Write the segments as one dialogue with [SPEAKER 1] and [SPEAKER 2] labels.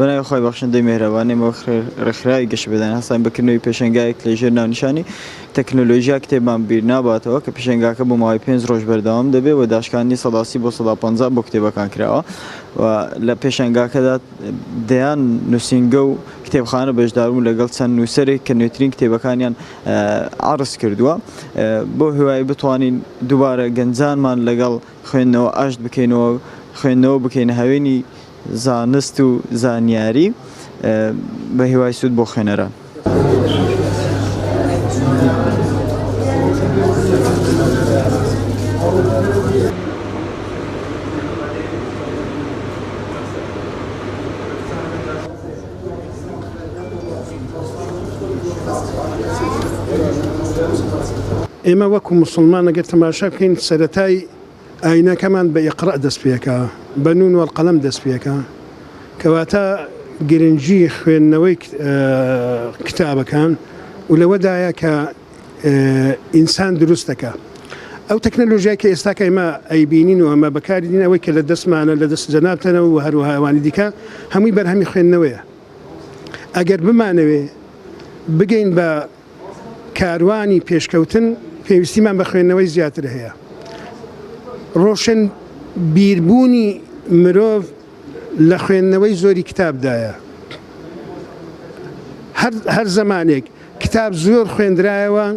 [SPEAKER 1] بەناوی خۆی بەخشندەی میهرەبانی ڕێکخراوی گەشت بدەن هەستان بەکردنەوەی پێشەنگایەک لەژێر ناونیشانی تەکنۆلۆژیا کتێبمان بیر ناباتەوە کە پێشەنگاکە بۆ ماوەی 5 ڕۆژ بەردەوام دەبێت و داشکاندنی 130 بۆ 150 بۆ کتێبەکان کراوە و لە پێشەنگاکەدا دەیان نووسینگە و کتێبخانە بەشداربوون لەگەڵ چەند نووسەرێک کە نوێترین کتێبەکانیان عرض کردووە بۆ هیوای بتوانین دووبارە گەنجانمان لەگەڵ خوێندنەوە ئاشت بکەینەوە خوێندنەوە بکەین هاوێنی زانست و زانیاری بە هیوای سوود بۆ خوێنەران.
[SPEAKER 2] ئێمە وەکو مسلمان ئەگەر تەماشا بکەین سەرەتای ئاینەکەمان بە ئیقرا دەست پێکا بە نون وەڵقەلەم دەست پێکا کەواتە گرنگی خوێندنەوەی کتابەکان و لەوەدایە کە ئینسان دروست دەکا ئەو تەکنۆلۆژیای کە ئێستا کە ئێمە ئەیبینین و ئەمە بەکاردین ئەوەی کە لە دەستمانە لە دەست جەنابتەنەوە و هەروەهاوانی دیکە هەمووی بەرهەمی خوێندنەوەیە ئەگەر بمانەوێ بگەین بە کاروانی پێشکەوتن پێویستیمان بە خوێندنەوەی زیاتر هەیە ڕۆشن بیربوونی مرۆڤ لە خوێندنەوەی زۆری کتابدایە هەر زمانێک کتاب زۆر خوێندرایەوە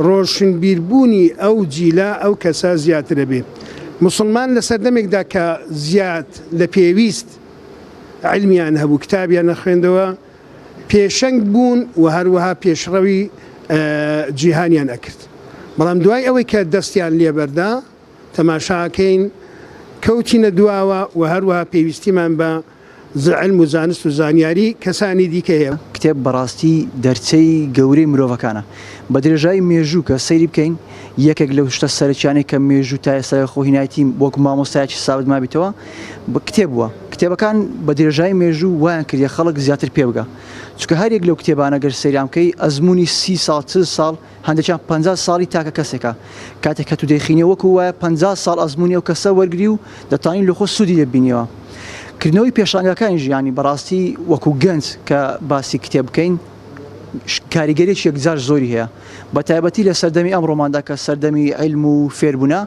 [SPEAKER 2] ڕۆشن بیربوونی ئەو جیلا ئەو کەسە زیاترە بێ مسلمان لە سەردەمێکدا کە زیات لە پێویست علمیان هەبوو کتابیان نەخوێندەوە پێشەنگ بوون و هەروەها پێشڕەوی جیهانیان ئەکرد بەڵام دوای ئەوەی کە دەستیان لێبەردا تەماشاکەین کەوتینە دواوە و هەروەها پێویستیمان بە علم و زانست و زانیاری کەسانی دیکە هەیە
[SPEAKER 3] کتێب بەڕاستی دەرچەی گەورەی مرۆڤەکانە بە درێژایی مێژوو کە سەیری بکەین یەکێک لەو شتە سەرچیانەی کە مێژوو تا ئێستا خۆهینایەتی وەکو مامۆستایەکی سابت مابیتەوە کتێب بووە کتێبەکان بە درێژایی مێژوو وایان کردە خەڵک زیاتر پێ بگە چونکە هەرێک لەو کتێبانە گەر سەیرام بکەی ئەزمموی 30 ساڵ 40 ساڵ هەندێکیان 50 ساڵی تاکە کەسێکە کاتێک کە تو دەیخینێ وەکو وایە 50 ساڵ ئەزمموی ئەو کەسە وەرگری و دەتوانین لە خۆ سوودی دەبینیەوە کردنەوەی پێشانگەکانی ژیانی بەڕاستی وەکو گەنج کە باسی کتێب بکەین کاریگەریەکی یەکجار زۆری هەیە بە تایبەتی لە سەردەمی ئەمڕۆماندا کە سەردەمی عیلم و فێربوونە